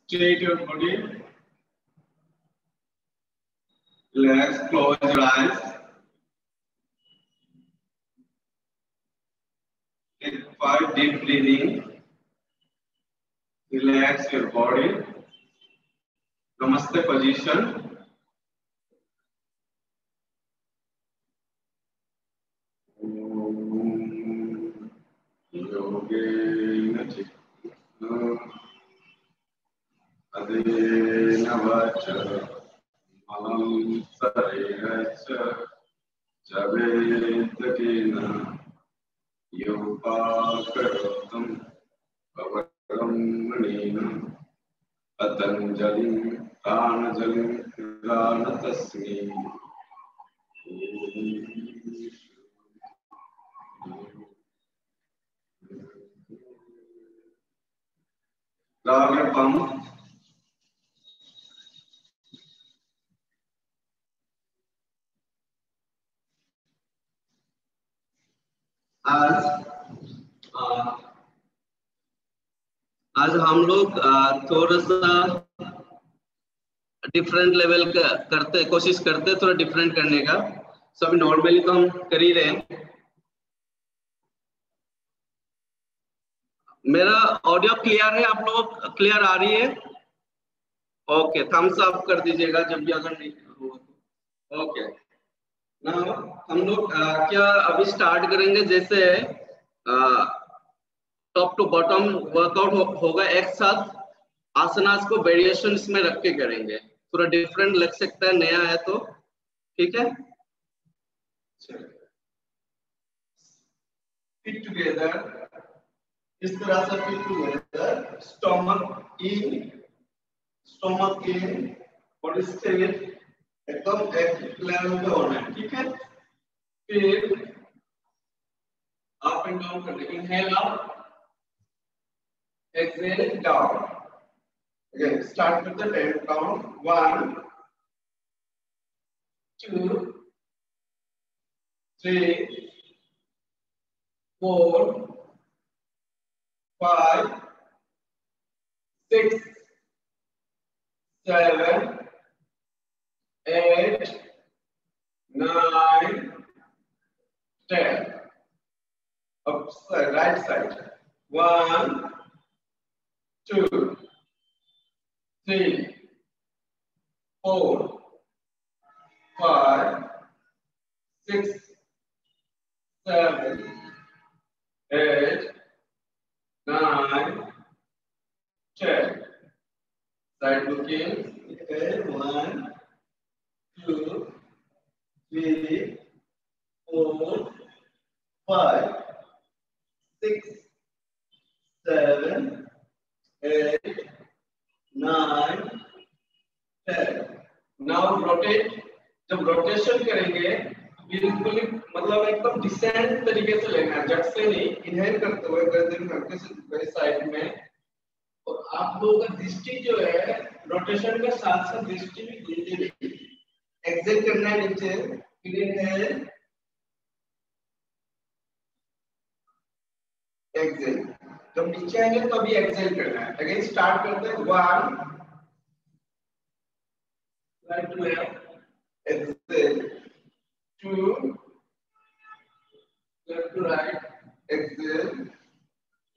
Straight your body. Relax. Close your eyes. Take 5 deep breathing. Relax your body. Namaste position. Yogena chitta adena vacha malam sariracha javedakena yopakartam pavaram manina patanjalim pranajalim pranatasmi. Raga pump. आज हम लोग थोड़ा सा different level का कोशिश करते थोड़ा different करने का। सब नॉर्मली तो हम कर ही रहे हैं। मेरा ऑडियो क्लियर है? आप लोग क्लियर आ रही है? ओके, थम्स अप कर दीजिएगा जब भी अगर नहीं हो। ओके, ना हम लोग क्या अभी स्टार्ट करेंगे। जैसे टॉप टू बॉटम वर्कआउट होगा एक साथ। आसनास को वेरिएशंस में रख के करेंगे। थोड़ा डिफरेंट लग सकता है, नया है तो ठीक है। फिट टुगेदर, इस तरह से fit together. Stomach in body straight एकदम एक लेवल पे होना है, ठीक है। फिर अप एंड डाउन करना। Inhale up, exhale down. Again, start with the 10 count. 1, 2, 3, 4, 5, 6, 7, 8, 9, 10. Upside, right side. 1, 2, 3, 4, 5, 6, 7, 8, 9, 10. Side looking. 1, 2, 3, 4, 5, 6, 7, 8, 9, 10. Now rotate. जब रोटेशन करेंगे बिल्कुल मतलब एकदम डिसेंट तरीके से लेना है, झट से नहीं। इनहेल करते हुए गर्दन करके साइड में। और आप लोगों का दृष्टि जो है रोटेशन के साथ साथ दृष्टि भी नीचे रहेगी। एक्सेल करना है नीचे। Inhale, exhale. जब नीचे आएंगे तो अभी एक्सेल करना है। अगेन स्टार्ट करते हैं। 1, right to left, exhale. 2, left to right, exhale.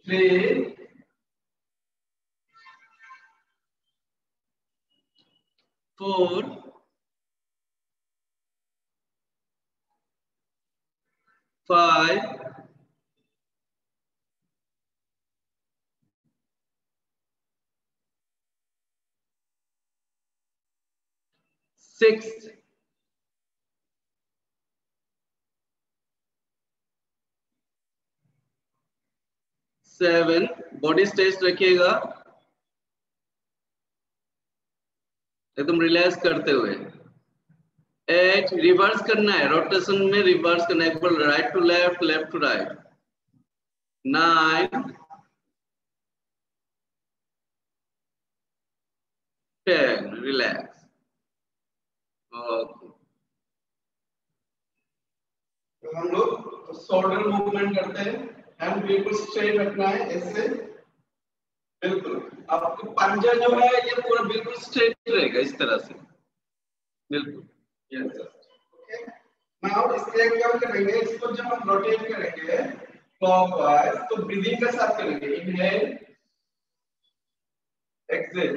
3, 4, 5, 6, 7, body stretch रखिएगा एकदम रिलैक्स करते हुए। 8, रिवर्स करना है, रोटेशन में रिवर्स करना है। एक बार right to left, left to right. 9, 10, relax. Okay, तो हम लोग शोल्डर मूवमेंट करते हैं। हैंड बिल्कुल स्ट्रेट रखना है ऐसे। बिल्कुल आपको पंजा जो है ये पूरा बिल्कुल स्ट्रेट रहेगा इस तरह से, बिल्कुल। Yes sir. ओके, नाउ इसके क्या करेंगे, इसको जब हम रोटेट करेंगे क्लॉकवाइज तो ब्रीदिंग के साथ करेंगे, इनहेल एक्सहेल,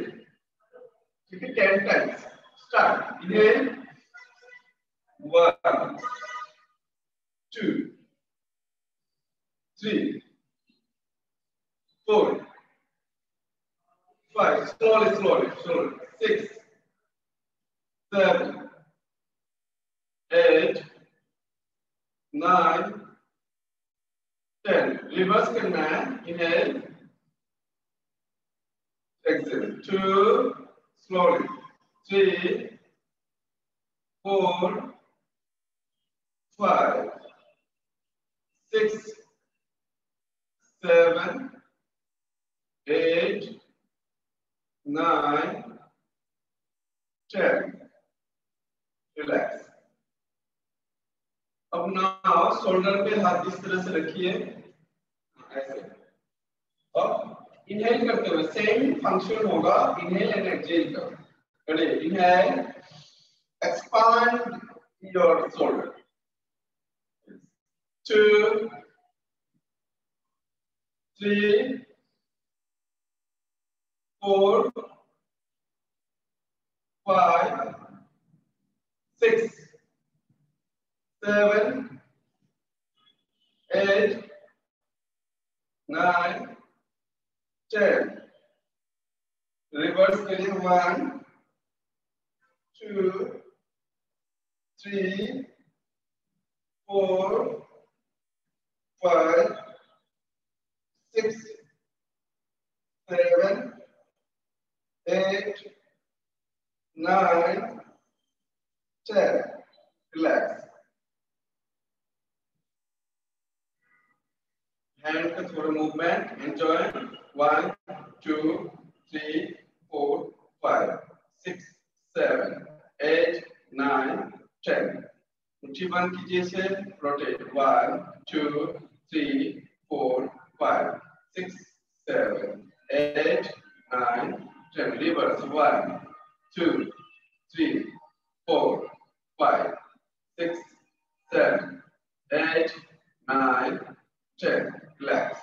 ठीक है, 10 times. Start, inhale 1 2 3 4 5, slowly 6 7 8 9 10, reverse करना है, इनहेल exhale 2 slowly 3 4 5 6 7 8 9 10, रिलैक्स। अब नाउ शोल्डर पे हाथ इस तरह से रखिए, ऐसे। अब इनहेल करते हुए सेम फंक्शन होगा, इनहेल एंड एक्सहेल का। Ready, inhale expand your shoulder 2 3 4 5 6 7 8 9 10, reverse करिए 1 2 3 4 5 6 7 8 9 10, रिलैक्स। हैंड का थोड़ा मूवमेंट एंजॉय, 1 2 3 4 5 6 7 8 9 10, मुट्ठी बंद कीजिए से, रोटेट 1 2 3 4 5 6 7 8 9 10, रिवर्स 1 2 3 4 5 6 7 8 9 10, रिलैक्स।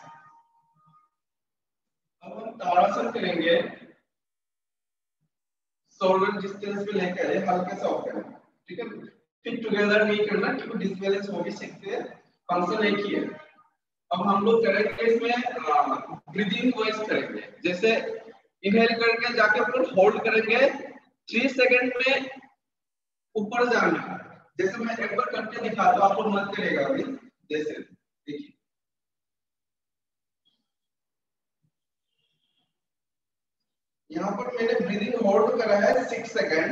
अब हम ताड़ासन करेंगे, शोल्डर डिस्टेंस पे लेकर आइए, हल्के से ऑफ करें, ठीक है, फिट टुगेदर नहीं करना क्योंकि डिसबैलेंस हो भी सकते हैं, फंक्शन एक ही है। अब हम लोग करेंगे इसमें ब्रीदिंग वाइज करेंगे, जैसे इनहेल करके जाके ऊपर होल्ड करेंगे 3 सेकंड में ऊपर जाना है। जैसे मैं एक बार करके दिखाता हूं, आपको मत करेगा अभी, जैसे देखिए यहाँ पर मैंने ब्रीदिंग होल्ड करा है 6 सेकंड,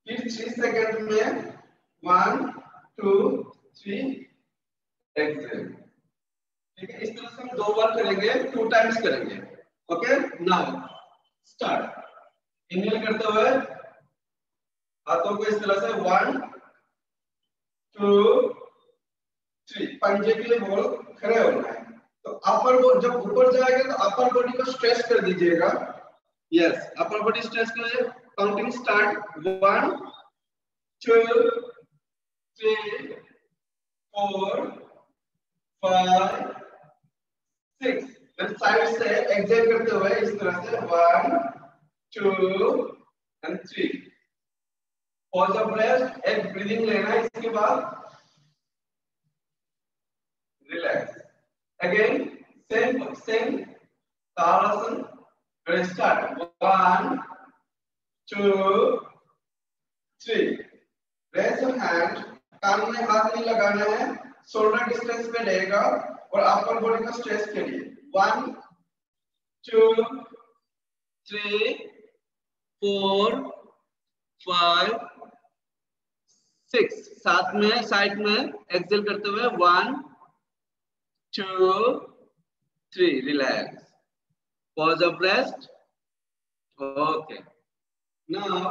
फिर 3 सेकंड में 1 2 3 एक्सहेल, ठीक है। इस तरह से हम 2 बार करेंगे, 2 टाइम्स करेंगे। ओके, नाउ स्टार्ट, इनहेल करते हुए हाथों को इस तरह से 1 2 3, पंजे के लिए बोल खड़े होना है। तो अपर बॉडी जब ऊपर जाएगा तो अपर बॉडी को स्ट्रेच कर दीजिएगा, यस, अपर बॉडी स्ट्रेच करिए। काउंटिंग स्टार्ट 1 2 3 4 5 6, एंड साइड से एक्सहेल करते हुए इस तरह से 1 2 एंड 3, पॉज ऑफ ब्रेथ, एक ब्रीदिंग लेना है, इसके बाद relax. Again same Tadasana, start 1 2 3, raise your hand, कान में हाथ नहीं लगाना है, शोल्डर डिस्टेंस पे रहेगा और अपर बॉडी को स्ट्रेच करिए, 1 2 3 4 5 6, साथ में साइड में एक्सहेल करते हुए 1 2 3, relax, pause of rest। okay, now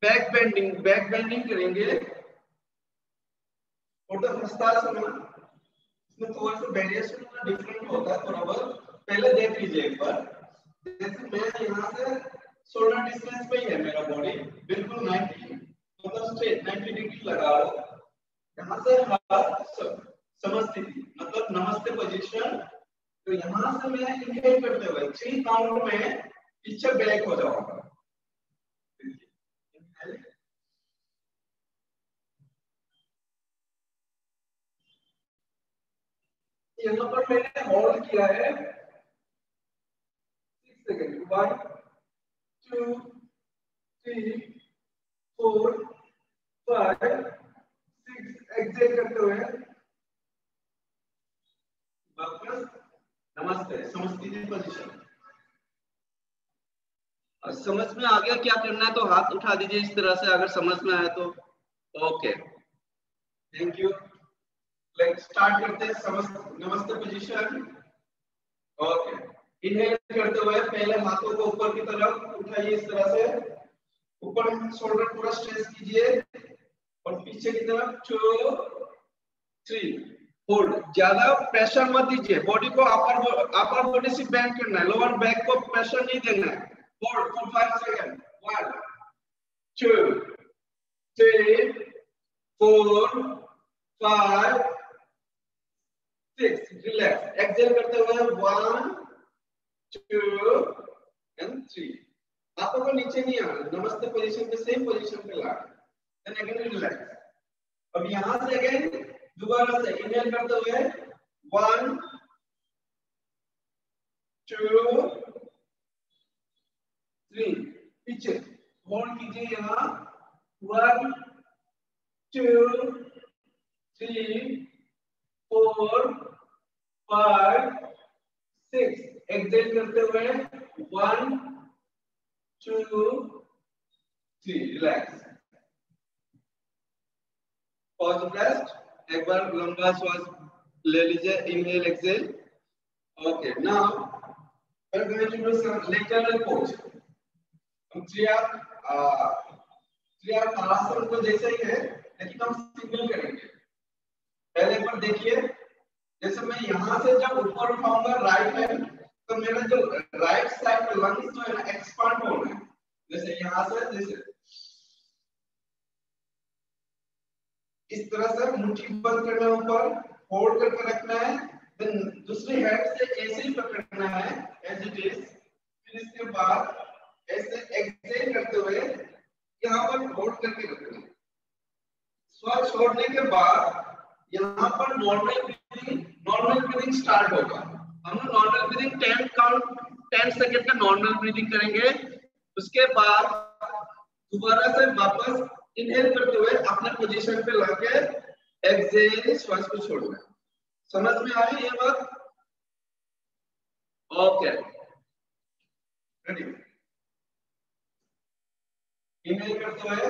back bending करेंगे, और द हस्तासन इसमें थोड़ा सा वेरिएशन डिफरेंट होता है थोड़ा बहुत, पहले देख लीजिए एक बार। जैसे मैं यहाँ से शोल्डर डिस्टेंस पे ही है मेरा बॉडी, बिल्कुल 90 मतलब स्ट्रेट 90 डिग्री लगा लो। यहाँ से हाथ समस्थिति मतलब नमस्ते पोजीशन, तो यहाँ से मैं इनहेल करते हुए 3 काउंट में पीछे बैक हो जाऊंगा। यहाँ पर मैंने होल्ड किया है 6 सेकंड, 1 2 3 4 5 6, एक्सेल करते हुए वापस नमस्ते समस्थिति पोजीशन। समझ में आ गया क्या करना है तो हाथ उठा दीजिए इस तरह से, अगर समझ में आया तो। Okay, thank you. Let's start करते हैं नमस्ते पोजीशन। ओके, इनहेल करते हुए पहले हाथों को ऊपर की तरफ उठाइए इस तरह से, ऊपर शोल्डर पूरा स्ट्रेच कीजिए और पीछे की तरफ 2 3 होल्ड। ज्यादा प्रेशर मत दीजिए, बॉडी को अपर बॉडी से बेंड करना है, लोअर बैक को प्रेशर नहीं देना है। Hold for 5 second, 1 2 3 4 5 6, relax. Exhale करते हुए 1 2 and 3, हाथों को नीचे नहीं आना, नमस्ते पोजीशन पे सेम पोजीशन पे लाना, देन अगेन रिलैक्स। अब यहां से अगेन दोबारा से इनहेल करते हुए 1 2 3, पीछे होल्ड कीजिए यहाँ 1 2 3 4 5 6, एक्सेल करते हुए 1 2 3, रिलैक्स। पॉज रेस्ट, एक बार लंबा श्वास ले लीजिए, inhale exhale. Okay, now we are going to do some lateral pose. हम त्रियातासन को जैसे ही है लेकिन हम सिंगल करेंगे। पहले एक बार देखिए, जैसे मैं यहाँ से जब ऊपर उठाऊंगा राइट हैंड, तो मेरा जो राइट साइड का लंग्स जो है ना एक्सपांड हो रहे हैं। जैसे यहाँ से जैसे इस तरह से मुट्ठी बंद करना है, ऊपर होल्ड करके रखना है, देन दूसरी हैंड से ऐसे ही पकड़ना है एज इट इज। फिर इसके बाद ऐसे एक्सेल करते हुए यहाँ पर होल्ड करके रखना है। श्वास छोड़ने के बाद यहाँ पर नॉर्मल ब्रीदिंग स्टार्ट होगा। हम नॉर्मल ब्रीदिंग 10 काउंट 10 सेकंड का नॉर्मल ब्रीदिंग करेंगे। उसके बाद दोबारा से वापस इनहेल करते हुए अपने पोजीशन पे लाके एक्सेल श्वास को छोड़ना है। समझ में आ रही है ये बात? Okay, ready. इनहेल करते हुए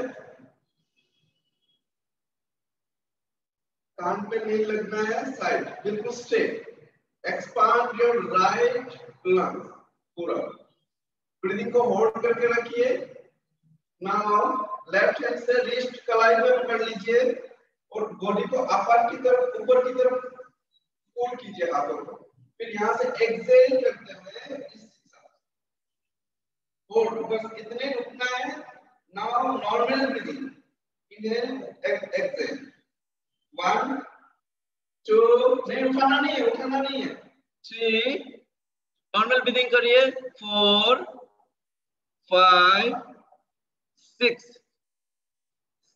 कान पे नहीं लगना है, साइड बिल्कुल straight. Expand your right lungs पूरा। ब्रीदिंग को होल्ड करके रखिए। नाउ लेफ्ट हैंड से रिस्ट कलाई पे पकड़ लीजिए और बॉडी को अपर की तरफ ऊपर की तरफ पुल कीजिए हाथों को। फिर यहाँ से एक्सेल करते हुए इस हिसाब से होल्ड, बस इतने रुकना है। Now normal breathing, inhale exhale 1 2, नहीं उठाना नहीं है, उठाना नहीं है। 3, नॉर्मल ब्रीदिंग करिए। 4 5 6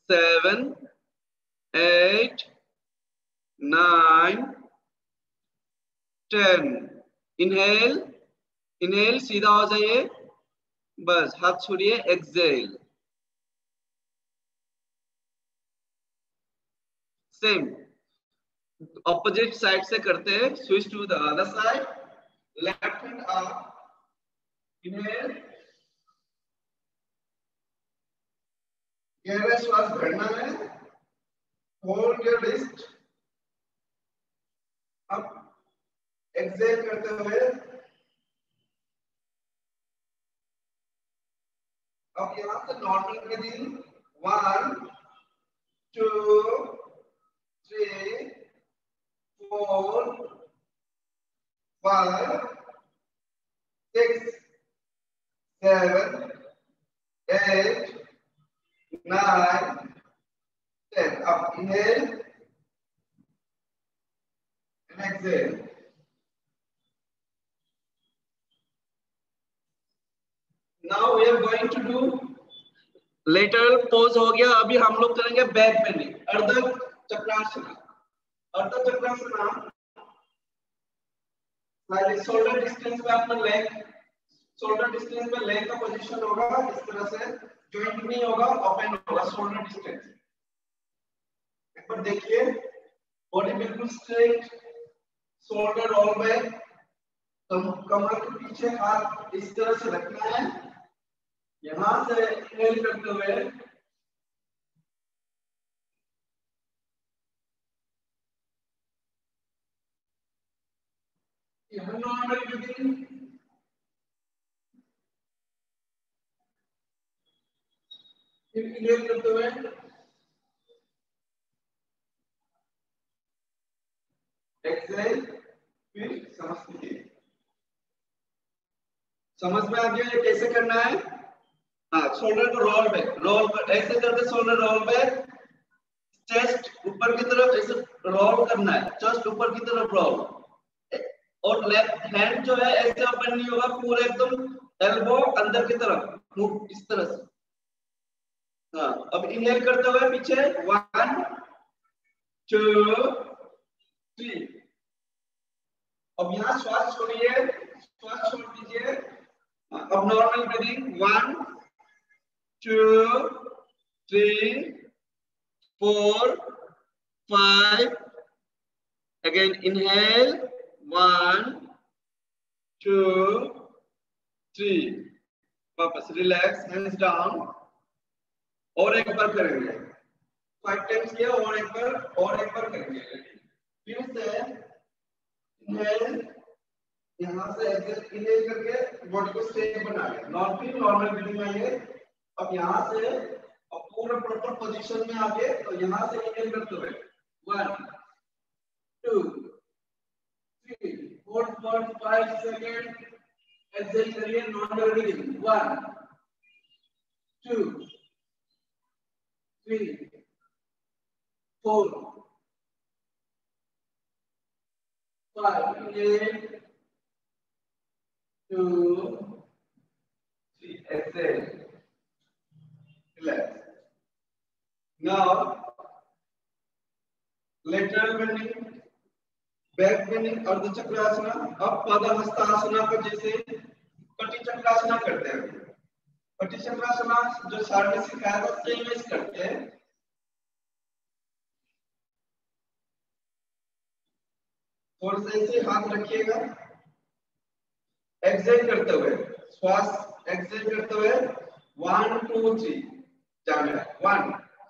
7 8 9 10। इनहेल, इनहेल सीधा हो जाइए, बस हाथ छोड़िए, एक्सेल। सेम ऑपोजिट साइड से करते हैं, switch to the other side. Left hand up, inhale, गहरा श्वास भरना है, होल्ड योर रिस्ट, अब एक्सेल करते हुए अब यहाँ से normal breathing 1 2 3 4 5 6 7 8 9 10. Up inhale and exhale. Now we are going to do lateral pose हो गया. अभी हम लोग करेंगे बैक बेंडिंग, अर्ध चक्रासन. अर्ध चक्रासन शोल्डर डिस्टेंस पे अपना लेग, शोल्डर डिस्टेंस पे लेग का पोजीशन होगा इस तरह से, जॉइंट नहीं होगा, ओपन होगा शोल्डर डिस्टेंस. एक बार देखिए, बॉडी बिल्कुल स्ट्रेट, शोल्डर रोल बैक, कमर के पीछे हाथ इस तरह से रखना है. यहां से इनहेल करते हुए यहाँ नॉर्मल ब्रीथिंग, फिर इनहेल करते हुए एक्सहेल, फिर समझ में आ गया कैसे करना है. हाँ, शोल्डर को रोल बैक, रोल ऐसे करके शोल्डर रोल बैक, चेस्ट ऊपर की तरफ ऐसे रोल करना है, चेस्ट ऊपर की तरफ रोल, और लेफ्ट हैंड जो है ऐसे ओपन नहीं होगा, पूरा एकदम एल्बो अंदर की तरफ मूव इस तरह से. हाँ, अब इनहेल करते हुए पीछे 1 2 3. अब यहाँ श्वास छोड़िए, श्वास छोड़ दीजिए. अब नॉर्मल ब्रीदिंग 1 2 3 4 5. Again inhale 1 2 3. वापस रिलैक्स, हैंड्स डाउन. और एक बार करेंगे, 5 टाइम्स किया, और एक बार करेंगे. फिर से इनहेल, यहाँ से एक्सहेल, इनहेल करके बॉडी को स्ट्रेट बना ले, नॉर्मल ब्रीदिंग में ये. अब यहाँ से अब पूरा प्रॉपर पोजीशन में आके, तो यहाँ से इनहेल करते हुए 1 2 3 4 5 सेकंड. एक्सहेल करिए, normal breathing 1 2 3 4 5. Inhale 2 3. Exhale. Relax. Now lateral bending, back bending, अर्ध चक्रासना. अब पदहस्तासना को जैसे कटी चक्रासना करते हैं, कटी चक्रासना जो सर ने सिखाया था सेम इस करते हैं. थोड़ा सा ऐसे हाथ रखिएगा, एक्सहेल करते हुए, श्वास एक्सहेल करते हुए 1 2 3 जाना है. 1,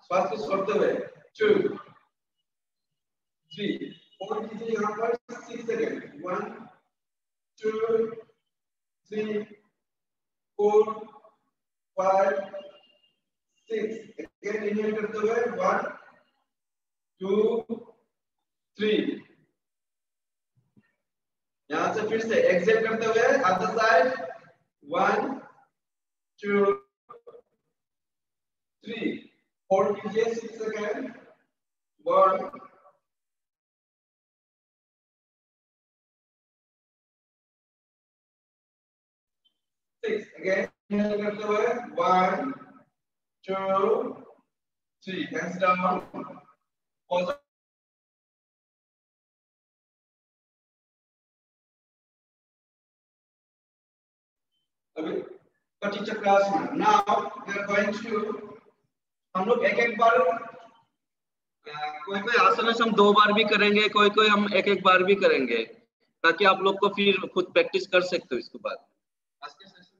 श्वास को छोड़ते हुए 2 3. और कीजिए यहाँ पर 6 सेकंड. 1 2 3 4 5 6. अगेन इनहेल करते हुए 1 2 3. यहाँ से फिर से एक्सहेल करते हुए अदर साइड 1 2 3. होल्ड कीजिए 6 सेकंड. 1 6. अगेन इनहेल करते हुए 1 2 3. Hands down. पॉज. अभी Kati Chakrasana. Now we are going to, हम लोग एक बार, कोई आसन हम 2 बार भी करेंगे, कोई हम एक बार भी करेंगे, ताकि आप लोग को फिर खुद प्रैक्टिस कर सकते हो इसके बाद. आज के सेशन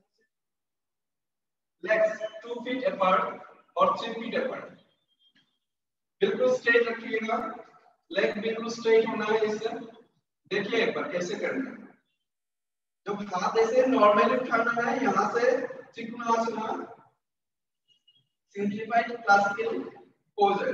लेग्स 2 फीट अपार्ट और 3 फीट अपार्ट. बिल्कुल स्ट्रेट रखिएगा, लेग बिल्कुल स्ट्रेट होना है. इससे देखिए एक बार कैसे करना है. जब हाथ ऐसे नॉर्मली उठाना है, यहाँ से त्रिकोणासन, सिंप्लीफाइड क्लासिकल पोज है.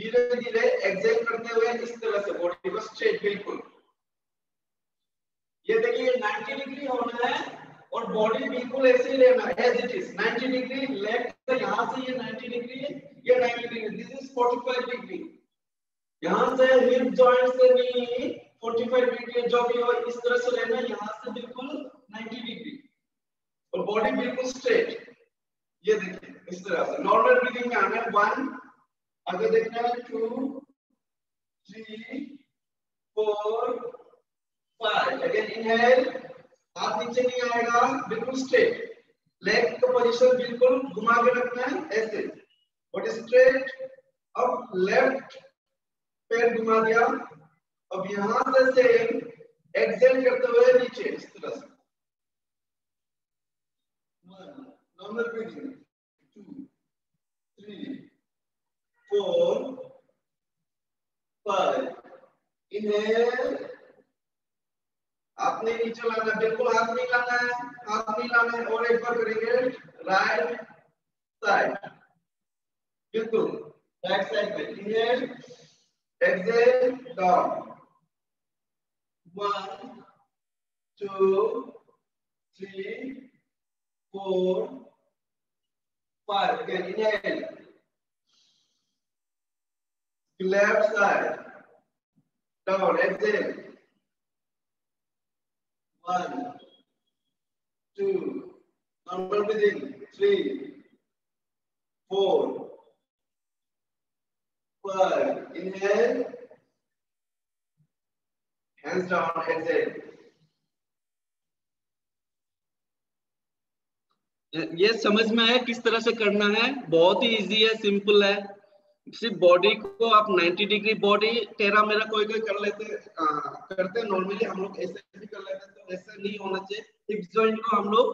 धीरे धीरे एक्सेल करते हुए इस तरह से बॉडी को स्ट्रेट, बिल्कुल ये देखिए 90 डिग्री होना है और बॉडी बिल्कुल ऐसे ही रहना है as it is 90 degree. Left से यहां से ये 90 डिग्री है, ये 90 डिग्री, दिस इज 45 डिग्री। यहां से हिप जॉइंट से नी 45 डिग्री जो भी हो इस तरह से रहना है, यहां से बिल्कुल 90 डिग्री और बॉडी बिल्कुल स्ट्रेट। ये देखिए इस तरह से नॉर्मल ब्रीदिंग में आना है 1, आगे देखना है 2 3 4 5। अगेन इनहेल, हाथ नीचे नहीं आएगा, बिल्कुल स्ट्रेट। लेग को पोजीशन बिल्कुल घुमा के रखना है ऐसे, बॉडी स्ट्रेट। अब लेफ्ट पैर घुमा दिया, अब यहां से सेम एक्सेल करते हुए नीचे इस तरह से 1 नॉर्मल ब्रीथिंग 2 3 4 5। इनहेल, हाथ नहीं नीचे लाना, बिल्कुल हाथ नहीं लाना है, हाथ नहीं लाना है। और एक बार करेंगे राइट साइड, बिल्कुल राइट साइड पे। Inhale, exhale, down 1 2 3 4 5। Again inhale, left side, down, exhale 1 2 normal breathing 3 4 5। inhale, hands down, exhale। ये समझ में आया किस तरह से करना है? बहुत ही इजी है, सिंपल है। सिर्फ बॉडी को आप 90 डिग्री, बॉडी टेढ़ा मेरा कोई कोई कर लेते करते नॉर्मली, हम लोग ऐसे भी कर लेते हैं, तो ऐसा नहीं होना चाहिए। हिप जॉइंट को हम लोग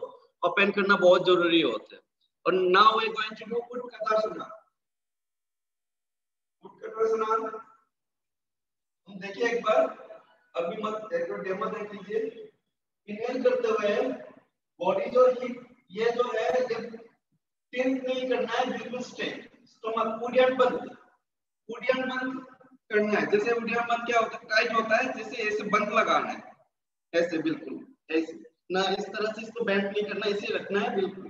ओपन करना बहुत जरूरी होता है। और now we are going to do उत्कर्षणा। उत्कर्षणा हम देखिए एक बार, अभी मत एक बार डेमो देख लीजिए। इनहेल करते हुए बॉडी जो हिप ये जो है टिल्ट नहीं करना है, बिल्कुल स्ट्रेट। स्टमक उडियन बंद करना है। जैसे उडियन बंद क्या होता है, टाइट होता है, जैसे ऐसे बंद लगाना है, ऐसे बिल्कुल ऐसे ना, इस तरह से इसको बेंड नहीं करना, इसे रखना है बिल्कुल।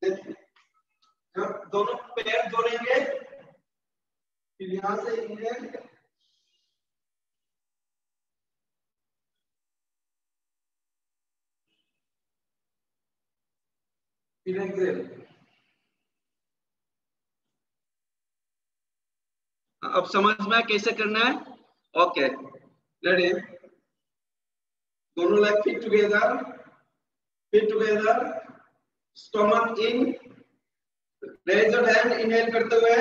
देखिए जब दोनों पैर जोड़ेंगे, फिर यहां से इनहेल, फिर एक्सेल। अब समझ में कैसे करना है? ओके रेडी, दोनों leg feet together, stomach in, raise your hand. Inhale करते हुए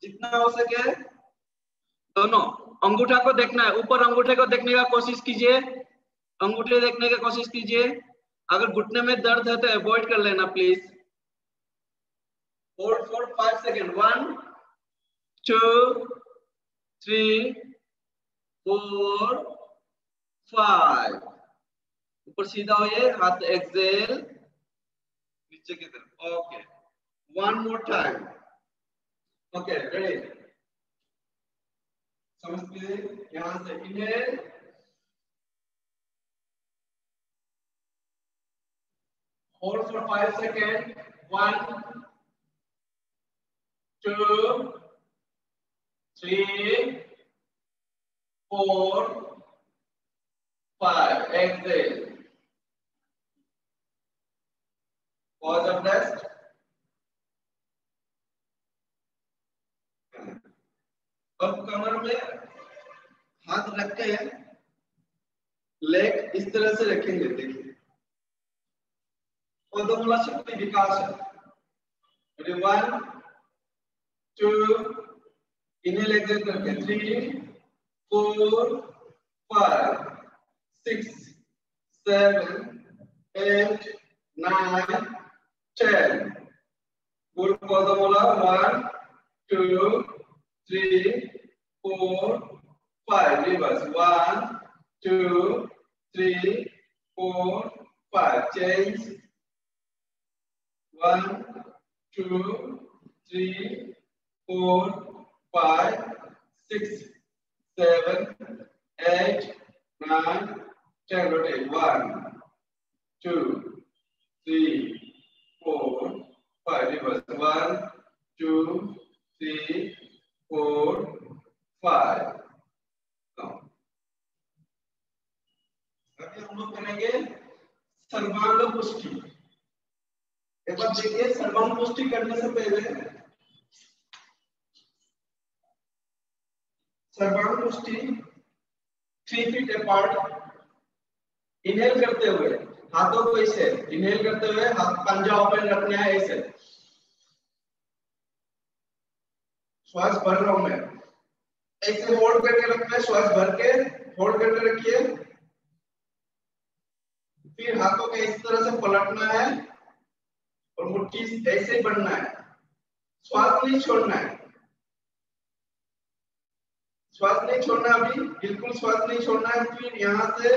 जितना हो सके दोनों अंगूठा को देखना है, ऊपर अंगूठे को देखने का कोशिश कीजिए, अंगूठे देखने की कोशिश कीजिए। अगर घुटने में दर्द है तो अवॉइड कर लेना प्लीज। 4 5 सेकेंड, 1 2 3 4 5। ऊपर सीधा होइए, हाथ एक्सेल नीचे की तरफ। Okay, 1 more time. Okay ready, समझिए। यहां से inhale, hold for 5 seconds, 1 2 3 4 5। exhale, pause and rest। अब कमर में हाथ रख के लेग इस तरह से रखेंगे, देखिए पदमूला शक्ति विकास है। 1 2 इनहेल एक्सेल करके 3 4 5 6 7 8 9 10। Good padamola, 1 2 3 4 5। Reverse, 1 2 3 4 5। Change, 1 2 3 4 5 6 7 8 9 10 rotate 1 2 3 4 5 reverse 1 2 3 4 5 अभी हम लोग करेंगे सर्वांग पुष्टि। एक बार देखिए सर्वांग पुष्टि करने से पहले सर्वांग पुष्टि 3 फीट अपार्ट इनहेल करते हुए हाथों को ऐसे इनहेल करते हुए हाथ पंजा ओपन रखना है, ऐसे श्वास भर रहा हूं मैं, ऐसे होल्ड करके रखना है, श्वास भर के होल्ड करके रखिए, फिर हाथों को इस तरह से पलटना है और मुट्ठी ऐसे बनना है, श्वास नहीं छोड़ना है, श्वास नहीं छोड़ना, अभी बिल्कुल श्वास नहीं छोड़ना है। फिर यहाँ से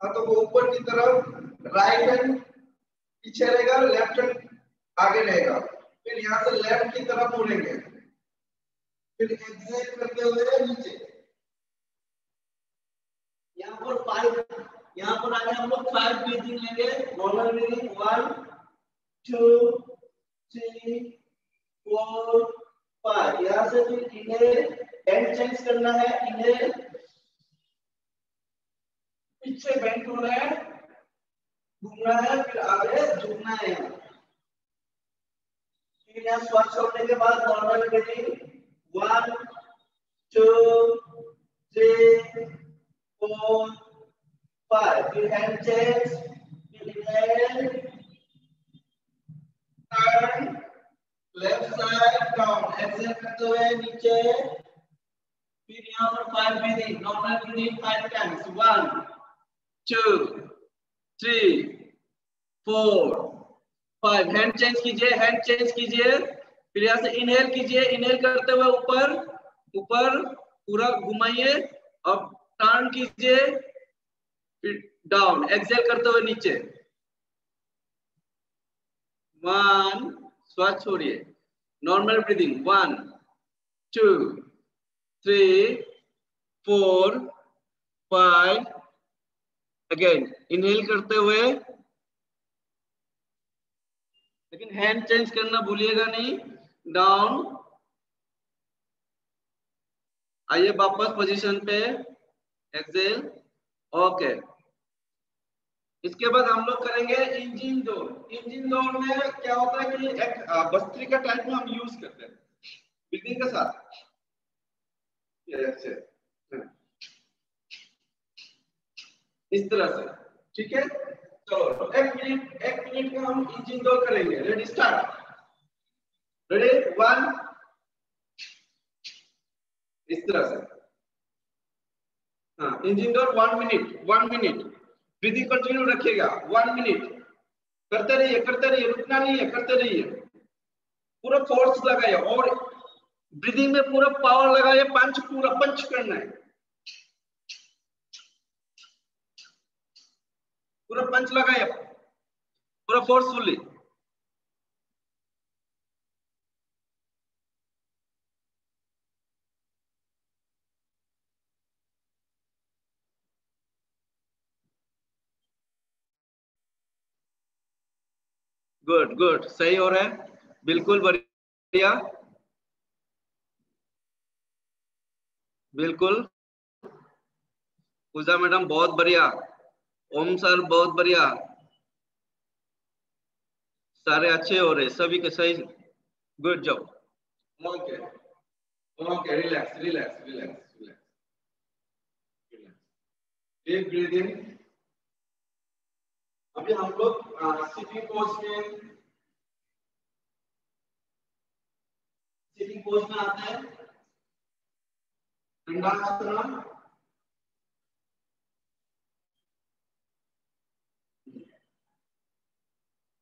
हाथों को ऊपर की तरफ, राइट हैंड पीछे रहेगा, लेफ्ट हैंड आगे रहेगा, फिर यहाँ से लेफ्ट की तरफ मुड़ेंगे, फिर एक्सहेल करते हुए नीचे, यहाँ पर 5, यहाँ पर आगे हम लोग 5 ब्रीथिंग लेंगे, नॉर्मल ब्रीथिंग 1 2 3 4 5, यहाँ से फिर इनहेल एंड चेंज करना है, इनहेल पीछे बेंड होना है, घूमना है, फिर आगे झुकना है, फिर यहाँ श्वास छोड़ने के बाद नॉर्मल ब्रीथिंग 1 2 3 4 5, फिर hand change, inhale turn left side down, exhale करते हुए नीचे, फिर यहाँ पर 5 breathing, normal breathing 5 times 1 2 3 4 5, hand change कीजिए, हैंड चेंज कीजिए, फिर यहाँ से इनहेल कीजिए, इनहेल करते हुए ऊपर ऊपर पूरा घुमाइए, अब टर्न कीजिए, फिर डाउन, एक्सहेल करते हुए नीचे 1, श्वास छोड़िए, नॉर्मल ब्रीदिंग 1 2 3 4 5, अगेन इनहेल करते हुए, लेकिन हैंड चेंज करना भूलिएगा नहीं, डाउन, आइए वापस पोजीशन पे, एक्सहेल, ओके। इसके बाद हम लोग करेंगे इंजन दौड़। इंजन दौड़ में क्या होता है कि एक भस्त्रिका टाइप में हम यूज करते हैं ब्रीदिंग के साथ, इस तरह से, ठीक है। चलो 1 मिनट का हम इंजन दौड़ करेंगे, रेडी स्टार्ट, रेडी 1, इस तरह से, हाँ इंजन दौड़ 1 मिनट, ब्रीदिंग कंटिन्यू रखिएगा 1 मिनट, करते रहिए, रुकना नहीं है, करते रहिए, पूरा फोर्स लगाइए और ब्रीदिंग में पूरा पावर लगाइए, पूरा पंच करना है, पूरा पंच लगाइए, पूरा फोर्सफुली, गुड, सही हो रहा है, बिल्कुल बढ़िया, बिल्कुल, पूजा मैडम बहुत बढ़िया, ओम सर बहुत बढ़िया, सारे अच्छे हो रहे, सभी के सही, good job, okay, relax, deep breathing. अभी हम लोग सिटिंग पोज में आते हैं, दंडासन,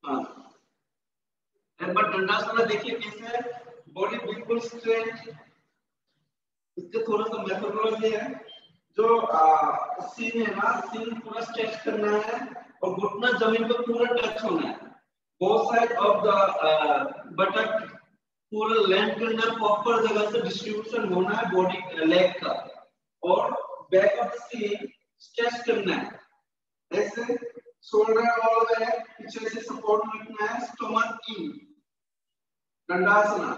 हाँ एक बार दंडासन देखिए कैसे, बॉडी बिल्कुल स्ट्रेट, इसके थोड़ा सा मेथोडोलॉजी है, जो सीन है ना, सीन पूरा स्ट्रेच करना है और घुटना जमीन पर पूरा टच होना है, बोथ साइड ऑफ द बटक पूरा लेंथ के अंदर प्रॉपर जगह से डिस्ट्रीब्यूशन होना है बॉडी लेग का, और back of the scene stretch करना है ऐसे, शोल्डर ऑल बैक, पीछे से सपोर्ट रखना है, स्टमक इन, दंडासना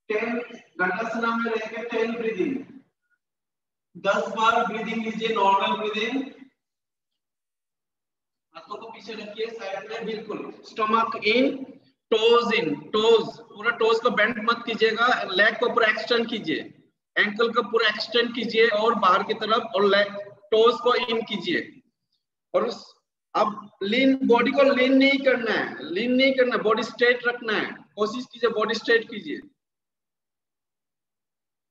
10, दंडासना में रहेंगे 10 ब्रीदिंग, 10 बार ब्रीदिंग लीजिए, नॉर्मल ब्रीदिंग। हाथों को पीछे रखिए साइड में, बिल्कुल स्टमक इन, टोज इन, टोज पूरा, टोज को बेंड मत कीजिएगा, लेग को पूरा एक्सटेंड कीजिए, एंकल को पूरा एक्सटेंड कीजिए और बाहर की तरफ, और लेग टोज को इन कीजिए। और उस अब लीन, बॉडी को लीन नहीं करना है, लीन नहीं करना, बॉडी स्ट्रेट रखना है, कोशिश कीजिए बॉडी स्ट्रेट कीजिए।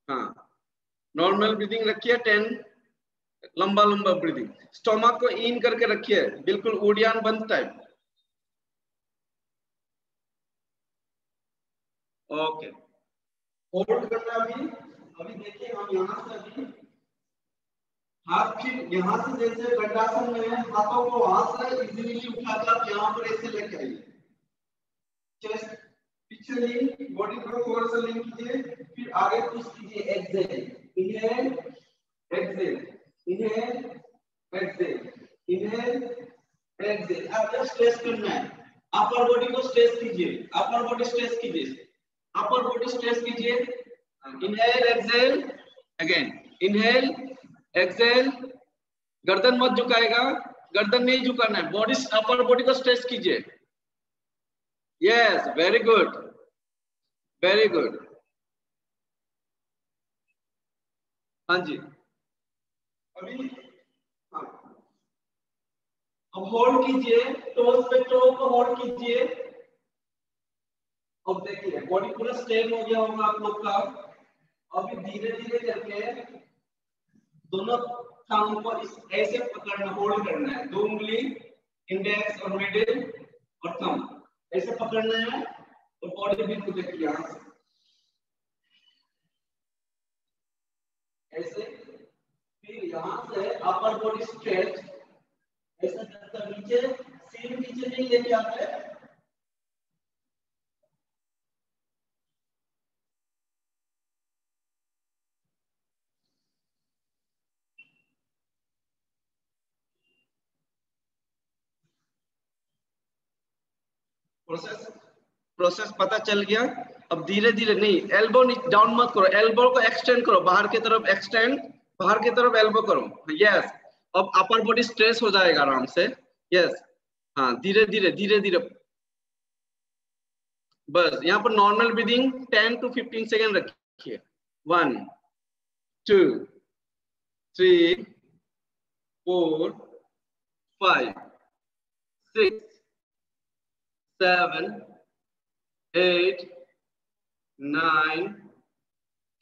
हाँ, नॉर्मल ब्रीदिंग रखिए 10, लंबा लंबा ब्रीदिंग, स्टमक को इन करके रखिए, बिल्कुल उड़ियान बंद टाइप। ओके, होल्ड करना भी। अभी देखिए हम यहाँ से अभी हाथ, फिर यहाँ से जैसे दंडासन में हाथों को वहां से इजीली उठाकर आप यहाँ पर ऐसे लेके आइए, चेस्ट पीछे लीन, बॉडी को थोड़ा सा लीन कीजिए, फिर आगे पुश कीजिए, exhale, inhale exhale, inhale exhale, inhale exhale. अब जस्ट स्ट्रेच करना है, अपर बॉडी को स्ट्रेच कीजिए, अपर बॉडी स्ट्रेच कीजिए, अपर बॉडी स्ट्रेच कीजिए, inhale exhale, again inhale exhale, गर्दन मत झुकाएगा, गर्दन नहीं झुकाना है, बॉडी, अपर बॉडी को स्ट्रेच कीजिए। Yes, very good, very good. हाँ जी, अभी हाँ, अब होल्ड कीजिए, टोज पे टो को होल्ड कीजिए। अब देखिए बॉडी पूरा स्ट्रेन हो गया होगा आप लोग का। अभी धीरे धीरे करके दोनों थंब को इस ऐसे पकड़ना, होल्ड करना है, दो उंगली इंडेक्स और मिडिल और थंब ऐसे पकड़ना है, और बॉडी बिल्कुल देखिए यहाँ से ऐसे, फिर यहाँ से अपर बॉडी स्ट्रेच ऐसे करके नीचे, सिर नीचे नहीं लेके आते, प्रोसेस प्रोसेस पता चल गया। अब धीरे धीरे नहीं, एल्बो डाउन मत करो, एल्बो को एक्सटेंड करो, बाहर की तरफ एक्सटेंड, बाहर की तरफ एल्बो करो। यस, अब अपर बॉडी स्ट्रेच हो जाएगा आराम से। यस, हाँ, धीरे धीरे धीरे धीरे, बस यहाँ पर नॉर्मल ब्रीदिंग 10 to 15 सेकेंड रखिए। 1 2 3 4 5 6 7 8 9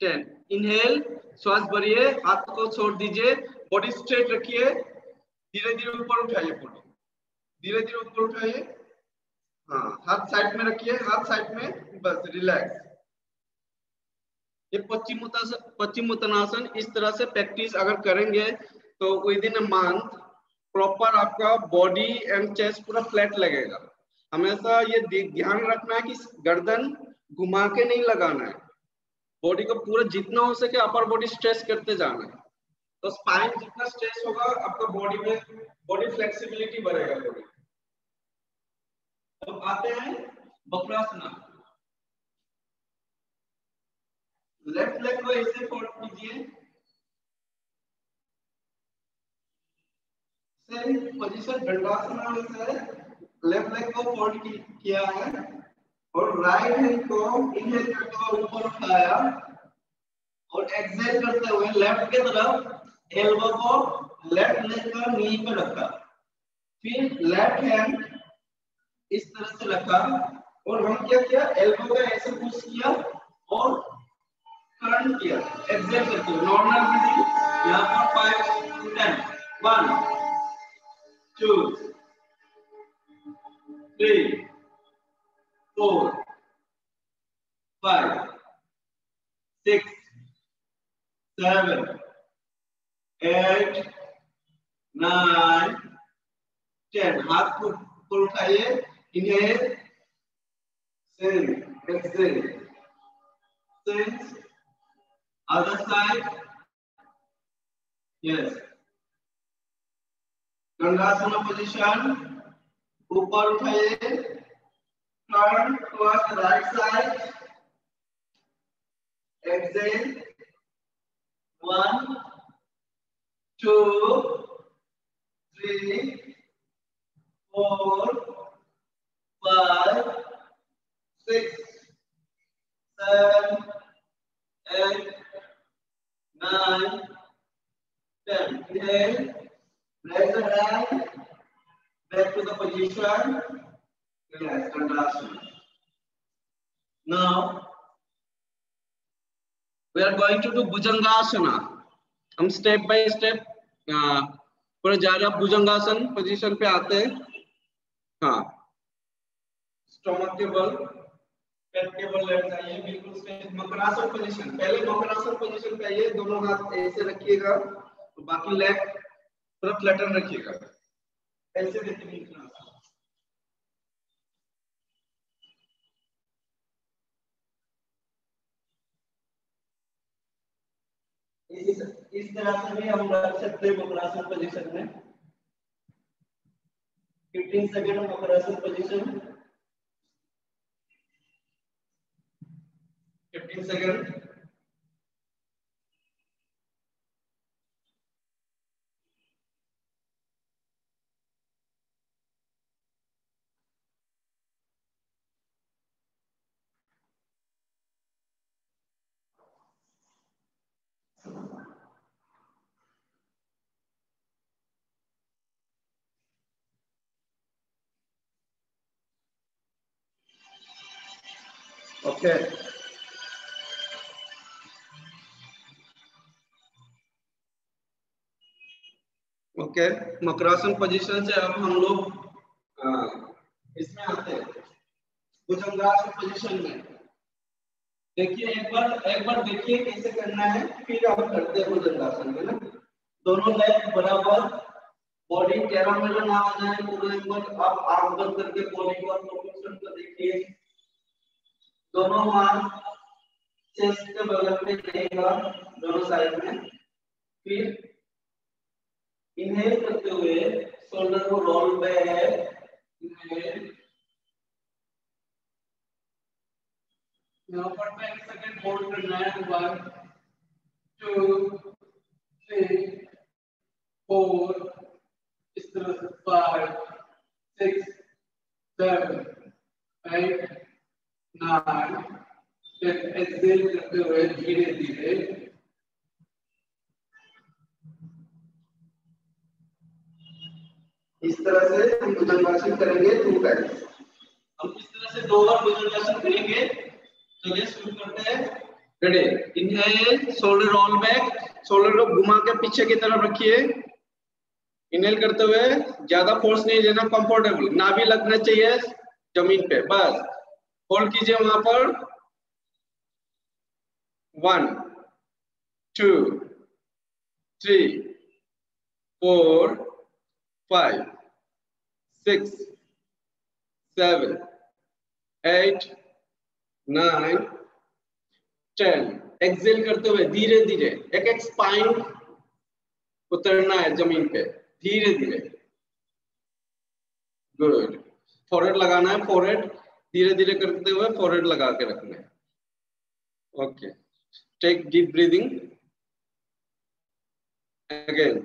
10। इनहेल, श्वास भरिए, हाथ को छोड़ दीजिए, बॉडी स्ट्रेट रखिए, धीरे धीरे ऊपर उठाइए, बॉडी धीरे धीरे ऊपर उठाइए। हाँ, हाथ साइड में रखिए, हाथ साइड में, बस रिलैक्स। ये पश्चिमोत्तानासन इस तरह से प्रैक्टिस अगर करेंगे तो with in a month proper आपका बॉडी एंड चेस्ट पूरा फ्लैट लगेगा। हमेशा ये ध्यान रखना है कि गर्दन घुमा के नहीं लगाना है, बॉडी को पूरा जितना हो सके अपर बॉडी स्ट्रेच करते जाना है। तो स्पाइन जितना स्ट्रेच होगा आपका बॉडी में, बॉडी फ्लेक्सिबिलिटी बढ़ेगा बॉडी। अब आते हैं वक्रासना। लेफ्ट लेग को ऐसे फोल्ड कीजिए, सेम पोजीशन दंडासना में से लेफ्ट लेग को फोल्ड किया है, और राइट हैंड को इनहेल करते हुए ऊपर उठाया, और एक्सहेल करते हुए लेफ्ट की तरफ एल्बो को लेफ्ट लेग का नी पे रखा, फिर लेफ्ट हैंड इस तरह से रखा, और हम क्या किया, एल्बो को ऐसे पुश किया और टर्न किया, एक्सहेल करते हुए नॉर्मल ब्रीदिंग। यहाँ पर 5 to 10, 1 2 3 4 5 6 7 8 9 10। हाथ को उठाइए, inhale, exhale, since other side, yes, Dandasana position, ऊपर उठाइए, turn towards the right side, exhale, 1, 2, 3, 4, 5, 6, 7, 8, 9, 10. Inhale, raise the hand, back to the position, relax, Dandasana. Now, we are going to do Bhujangasana. हम step by step पूरा जा रहे हैं। भुजंगासन position पे आते हैं। हाँ, स्टोमक के बल, पेट के बल लेट जाइए, बिल्कुल स्ट्रेट। मकरासन पोजीशन, पहले मकरासन पोजीशन पे आइए, दोनों हाथ ऐसे रखिएगा, तो बाकी लेग पूरा फ्लैटन रखिएगा, ऐसे देखिए मकरासन। इस तरह से भी हम रख सकते हैं मकरासन पोजीशन में। 15 second makarasana position, 15 second. Okay, okay, makarasana position से अब हम लोग इसमें आते हैं भुजंगासन पोजीशन में। देखिए एक बार देखिए कैसे करना है, फिर हम करते हैं भुजंगासन में ना। दोनों लेग बराबर, बॉडी टेढ़ा मेढ़ा ना हो जाए, पूरा एक बार आप आंख बंद करके बॉडी को प्रोपोर्शन को देखिए। दोनों हाथ चेस्ट के बगल में रहेगा, दोनों साइड में। फिर इनहेल करते हुए शोल्डर को रोल बैक, इनहेल, यहाँ पर 10 सेकंड होल्ड करना है। 1, 2, 3, 4, इस तरह से 5, 6, 7, 8, 9, 10। एक्सेल करते हुए धीरे धीरे इस तरह से हम भुजंगासन करेंगे 2 टाइम्स। हम इस तरह से 2 बार भुजंगासन करेंगे। चलिए शुरू करते हैं। Ready, inhale, shoulder roll back, shoulder को घुमा के पीछे की तरफ रखिए। इनहेल करते हुए ज्यादा फोर्स नहीं देना, कंफर्टेबल, नाभि लगना चाहिए जमीन पे, बस होल्ड कीजिए वहां पर। 1, 2, 3, 4, 5, 6, 7, 8, 9, 10। एक्सेल करते हुए धीरे धीरे एक स्पाइन उतरना है जमीन पे, धीरे धीरे। गुड, फोरहेड लगाना है, फोरहेड धीरे धीरे करते हुए फोरहेड लगा के रखना है। Okay, take deep breathing. Again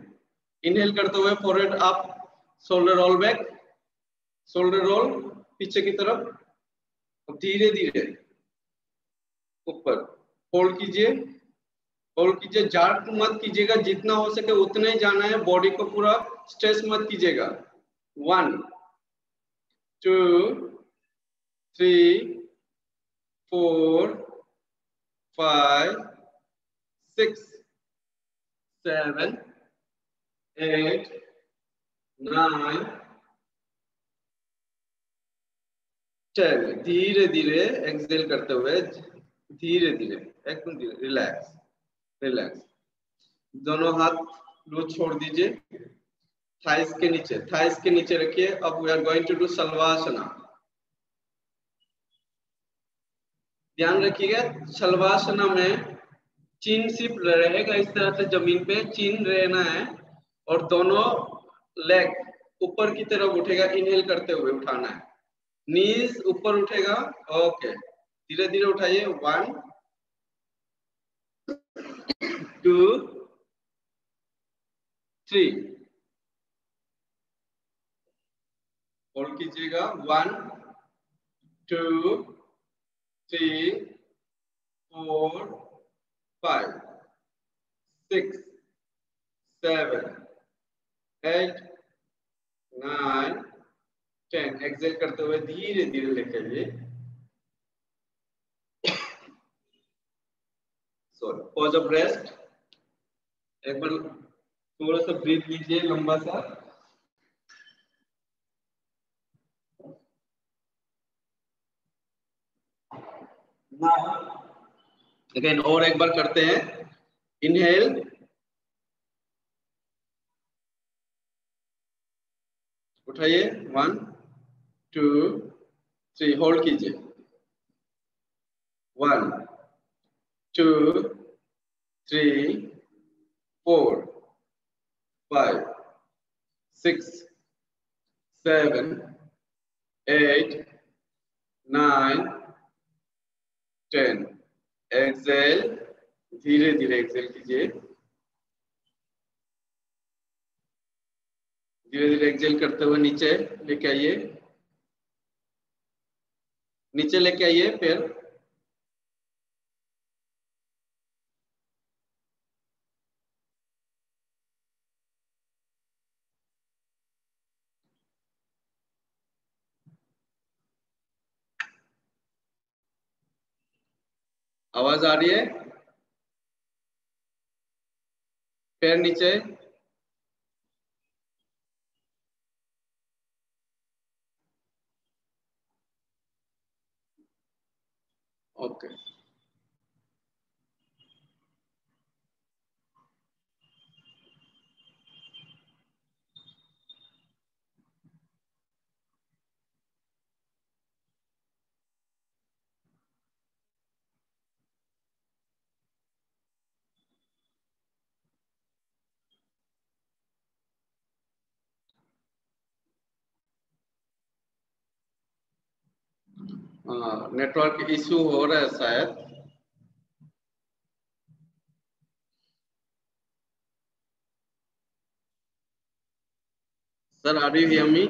inhale करते हुए forehead up, shoulder roll back, shoulder roll पीछे की तरफ, धीरे धीरे ऊपर। होल्ड कीजिए, होल्ड कीजिए, जार्क मत कीजिएगा, जितना हो सके उतना ही जाना है, बॉडी को पूरा स्ट्रेस मत कीजिएगा। 1, 2, 3, 4, 5, 6, 7, 8, 9, 10। धीरे धीरे एक्सेल करते हुए धीरे धीरे, एकदम धीरे, रिलैक्स रिलैक्स। दोनों हाथ लूज छोड़ दीजिए, थाइस के नीचे रखिए। अब we are going to do सलवासना। ध्यान रखिएगा, शलवासना में चिन सिर्फ रहेगा इस तरह से, जमीन पे चिन रहना है और दोनों लेग ऊपर की तरफ उठेगा, इनहेल करते हुए उठाना है। नीज ऊपर उठेगा। ओके, धीरे धीरे उठाइए। 1 2 3, होल्ड कीजिएगा। 1 2 3 4 5 6 7 8 9 10। एक्सेल करते हुए धीरे धीरे लेके आइए। Sorry, pause of rest. एक बार थोड़ा सा ब्रीथ लीजिए लंबा सा। अगेन और एक बार करते हैं। इनहेल, उठाइए। 1 2 3, होल्ड कीजिए। 1 2 3 4 5 6 7 8 9 10। एक्सेल, धीरे धीरे एक्सेल कीजिए। धीरे धीरे एक्सेल करते हुए नीचे लेके आइए। नीचे लेके आइए फिर। आवाज आ रही है? पैर नीचे। ओके। नेटवर्क इशू हो रहा है शायद। Sir, are you hear me?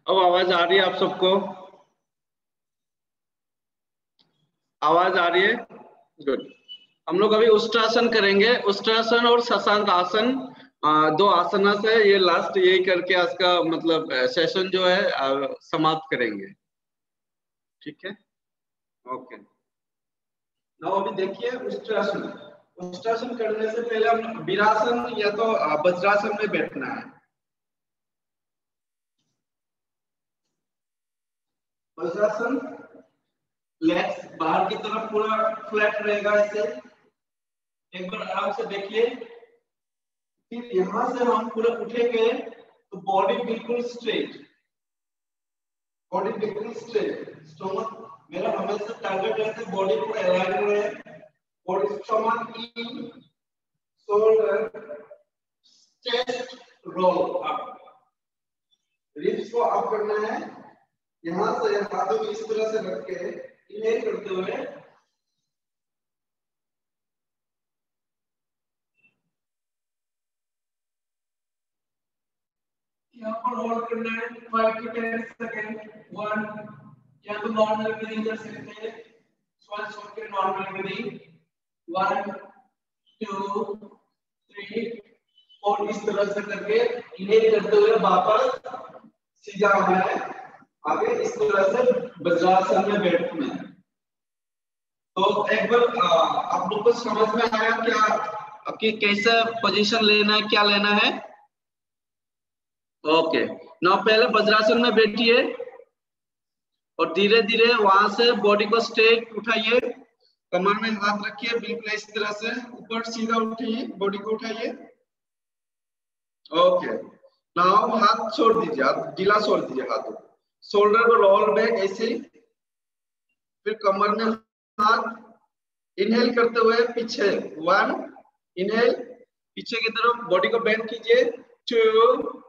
अब आवाज आ रही है आप सबको? आवाज आ रही है? गुड। हम लोग अभी उष्ट्रासन करेंगे। उष्ट्रासन और शशांक आसन, दो आसनास है ये। लास्ट यही करके आज का मतलब सेशन जो है समाप्त करेंगे। ठीक है, ओके। नाउ अभी देखिए उष्ट्रासन। उष्ट्रासन करने से पहले हम वीरासन या तो वज्रासन में बैठना है। वज्रासन, लेग्स बाहर की तरफ पूरा फ्लैट रहेगा। इससे एक बार आराम से देखिए। फिर यहां से हम पूरा उठेंगे तो बॉडी बिल्कुल स्ट्रेट, बॉडी बिल्कुल स्ट्रेट। स्टमक मेरा हमेशा टारगेट रहता है बॉडी को अलाइन रहे। बॉडी स्टमक इन, shoulder, chest roll up, ribs को अप करना है। यहां से हाथों को इस तरह से रख के इनहेल करते हुए यहाँ पर होल्ड करना है 5 to 10 सेकंड। 1, या तो नॉर्मल ब्रीदिंग कर सकते हैं, श्वास छोड़ के नॉर्मल ब्रीदिंग। 1 2 3 4 इस तरह से करके इनहेल करते हुए वापस सीधा आना है। आगे इस तरह से वज्रासन में बैठना है। तो एक बार आप लोग को समझ में आया क्या कि कैसा पोजीशन लेना है, क्या लेना है? ओके। नाउ पहले वज्रासन में बैठिए और धीरे धीरे वहां से बॉडी को स्ट्रेट उठाइए। कमर में हाथ रखिए, बिल्कुल इस तरह से ऊपर सीधा उठाइए, बॉडी को उठाइए। ओके। नाउ हाथ छोड़ दीजिए, हाथ ढीला छोड़ दीजिए हाथों को। शोल्डर को रोल बैक ऐसे। फिर कमर में हाथ, इनहेल करते हुए पीछे। 1 इनहेल, पीछे की तरफ बॉडी को बेंड कीजिए। 2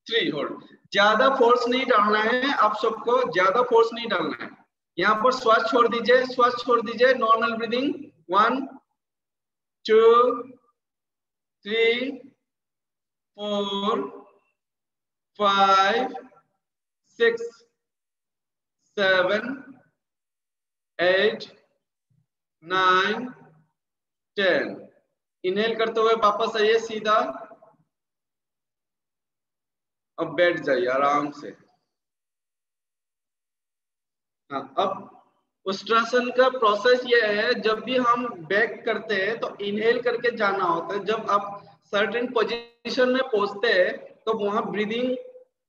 3 होल्ड। ज्यादा फोर्स नहीं डालना है आप सबको, ज्यादा फोर्स नहीं डालना है। यहाँ पर श्वास छोड़ दीजिए, श्वास छोड़ दीजिए। Normal breathing. 1 2 3 4 5 6 7 8 9 10। इनहेल करते हुए वापस आइए सीधा। अब बैठ जाइए आराम से। हाँ, अब उष्ट्रासन का प्रोसेस ये है, जब भी हम बैक करते हैं तो इनहेल करके जाना होता है। जब आप सर्टेन पोजीशन में पहुंचते हैं तो वहां ब्रीदिंग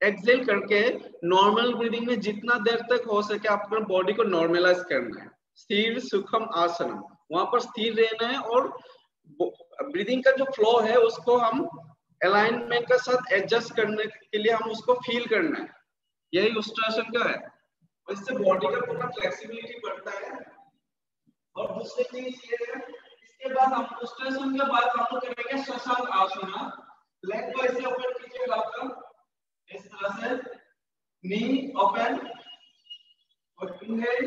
एक्सेल करके नॉर्मल ब्रीदिंग में जितना देर तक हो सके अपने बॉडी को नॉर्मलाइज करना है। स्थिर सुखम आसन, वहां पर स्थिर रहना है और ब्रीदिंग का जो फ्लो है उसको हम अलाइनमेंट के साथ एडजस्ट करने के लिए हम उसको फील करना है। यही उष्ट्रासन का है। इससे बॉडी का पूरा फ्लेक्सिबिलिटी बढ़ता है। और दूसरी चीज ये है, इसके बाद हम उष्ट्रासन के बाद हम लोग करेंगे शशांक आसना। लेग को ऐसे ओपन कीजिएगा आपका, इस तरह से नी ओपन और इनहेल।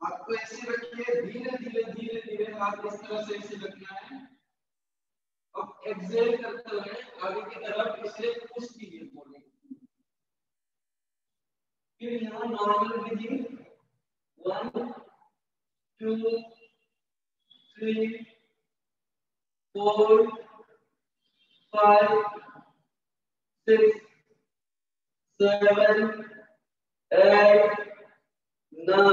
हाथ को ऐसे रखिए, धीरे धीरे धीरे धीरे हाथ इस तरह से ऐसे रखना है। अब एक्सहेल करते हुए आगे की तरफ इसे पुश कीजिए बॉडी। फिर यहाँ नॉर्मल ब्रीदिंग। 1 2 3 4 5 6 7 8 9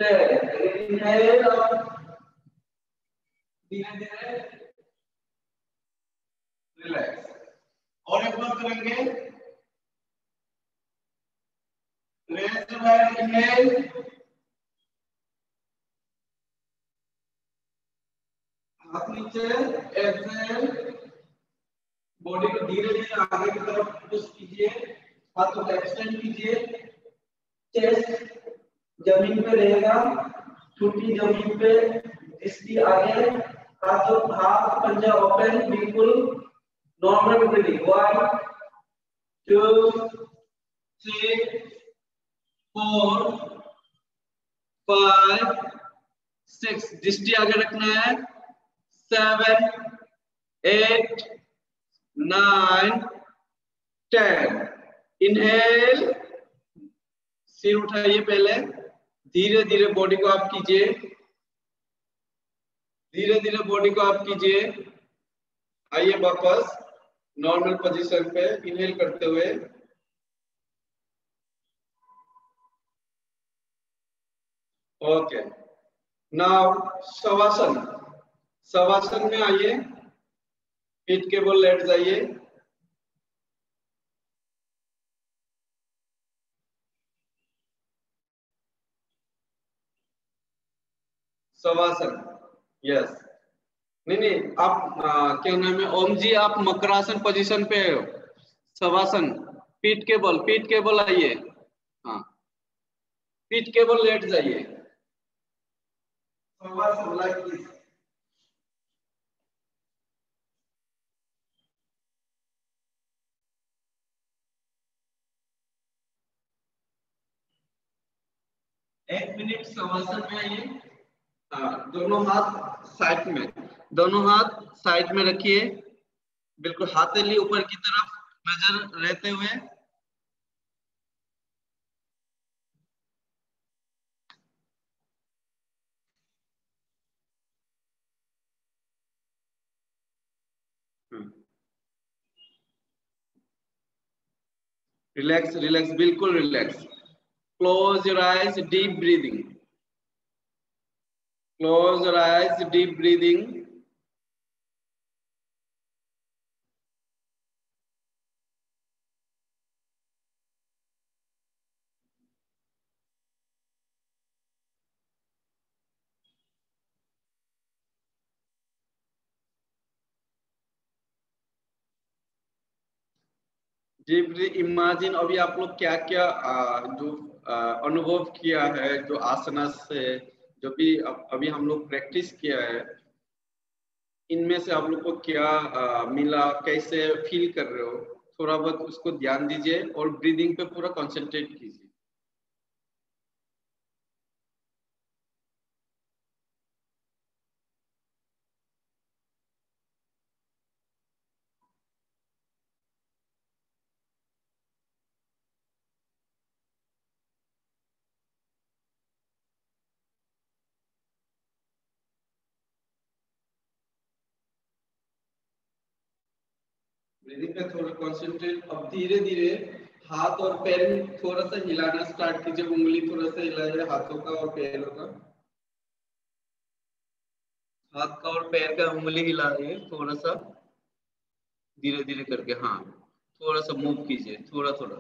10। इनहेल और धीरे धीरे रिलैक्स। और एक बार करेंगे। रेस्ट बाय इनहेल, हाथ नीचे, एक्सहेल। बॉडी को धीरे धीरे आगे की तरफ पुश कीजिए, हाथों को एक्सटेंड कीजिए। चेस्ट जमीन पे रहेगा, छुट्टी जमीन पे, इसकी आगे हाथों हाथ पंजा ओपन, बिल्कुल नॉर्मल ब्रीदिंग। 1 2 3 4 5 6, दृष्टि आगे रखना है। 7 8 9 10। इनहेल, सिर उठाइए पहले, धीरे धीरे बॉडी को आप कीजिए, धीरे धीरे बॉडी को आप कीजिए। आइए वापस नॉर्मल पोजीशन पे इनहेल करते हुए। Okay, now shavasana. शवासन में आइए, पीठ के बल लेट जाइए। शवासन, यस। नहीं नहीं, आप क्या नाम है ओम जी, आप मकरासन पोजीशन पे हो। शवासन, पीठ के बल, पीठ के बल आइए। हाँ, पीठ के बल लेट जाइए। Shavasana like this. एक मिनट शवासन में आइए। हाँ, दोनों हाथ साइड में, दोनों हाथ साइड में रखिए, बिल्कुल हथेली ऊपर की तरफ नजर रहते हुए। रिलैक्स रिलैक्स, बिल्कुल relax. Close your eyes, deep breathing. Close your eyes, deep breathing. जी, इमेजिन अभी आप लोग क्या क्या जो अनुभव किया है, जो आसना से जो भी अभी हम लोग प्रैक्टिस किया है, इनमें से आप लोग को क्या मिला, कैसे फील कर रहे हो, थोड़ा बहुत उसको ध्यान दीजिए और ब्रीदिंग पे पूरा कंसंट्रेट कीजिए। ब्रीदिंग पे थोड़ा कंसंट्रेट। अब धीरे धीरे हाथ और पैर थोड़ा सा हिलाना स्टार्ट कीजिए, उंगली थोड़ा सा हिलाइए हाथों का और पैरों का, हाथ का और पैर का उंगली हिला रही है थोड़ा सा, धीरे धीरे करके। हाँ, थोड़ा सा मूव कीजिए, थोड़ा थोड़ा।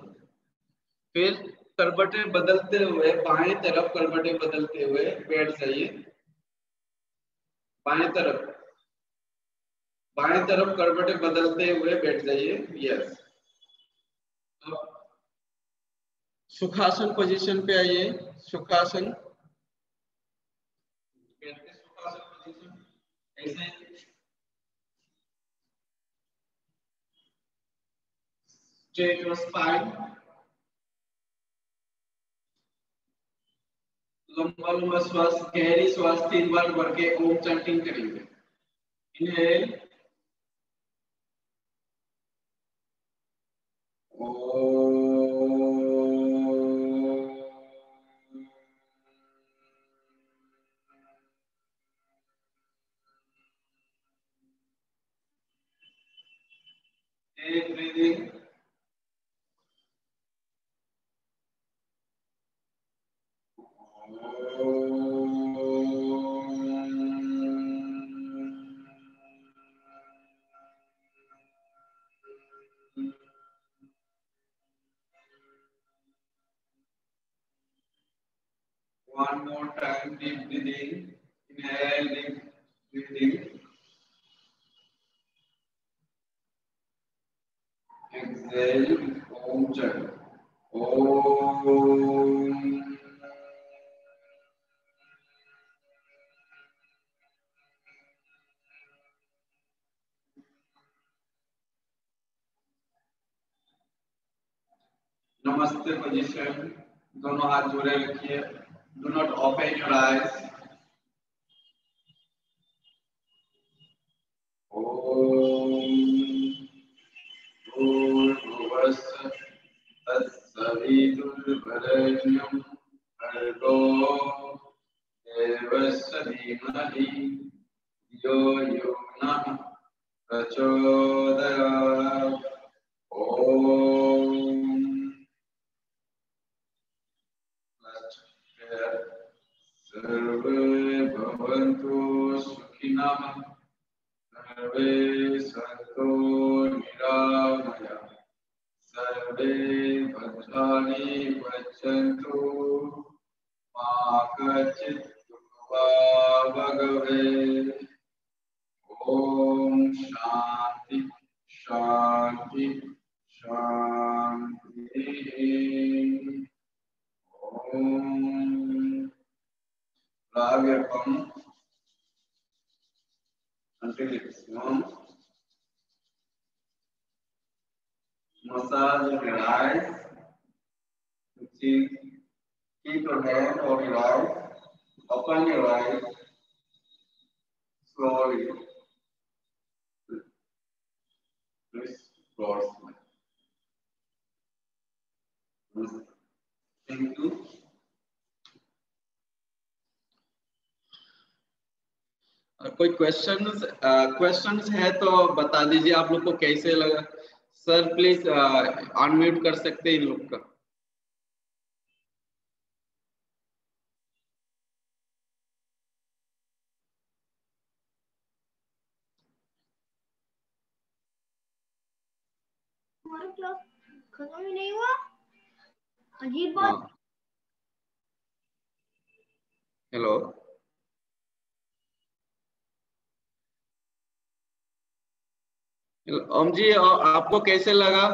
फिर करवटें बदलते हुए बाएं तरफ, करवटें बदलते हुए बैठ जाइए। बाएं तरफ, बाएं तरफ करवटें बदलते हुए बैठ जाइए। यस। अब सुखासन पोजीशन पे आइए। सुखासन, बैठ के सुखासन पोजीशन ऐसे, स्ट्रेट योर स्पाइन। लंबा लंबा श्वास, गहरी श्वास 3 बार भर के ओम चैंटिंग करेंगे। Inhale, breathing. One more time, deep breathing. Inhale, deep breathing. Exhale, Om Jai. Om. Namaste position. दोनों हाथ जोड़े रखिए. Do not open your eyes. Om. वरेण्यं भर्गो देवस्य धीमहि धियो यो नः प्रचोदयात्। ओम। सर्वे भवन्तु सुखिनः, सर्वे सन्तु निरामयाः, सर्वे भद्राणि पश्यन्तु, मा कश्चित् दुःखभाग् भवेत्। ओम शांति शांति शांति। ओम रागपम until it's warm. Massage your eyes. Keep your hand over your eyes. Open your eyes slowly. Please close. Thank you. कोई क्वेश्चंस है तो बता दीजिए आप लोग को कैसे लगा। सर प्लीज अनम्यूट कर सकते हैं इन लोग का। हमारा क्लास खत्म ही नहीं हुआ। अजीब बात। हेलो ओम जी, आपको कैसे लगा?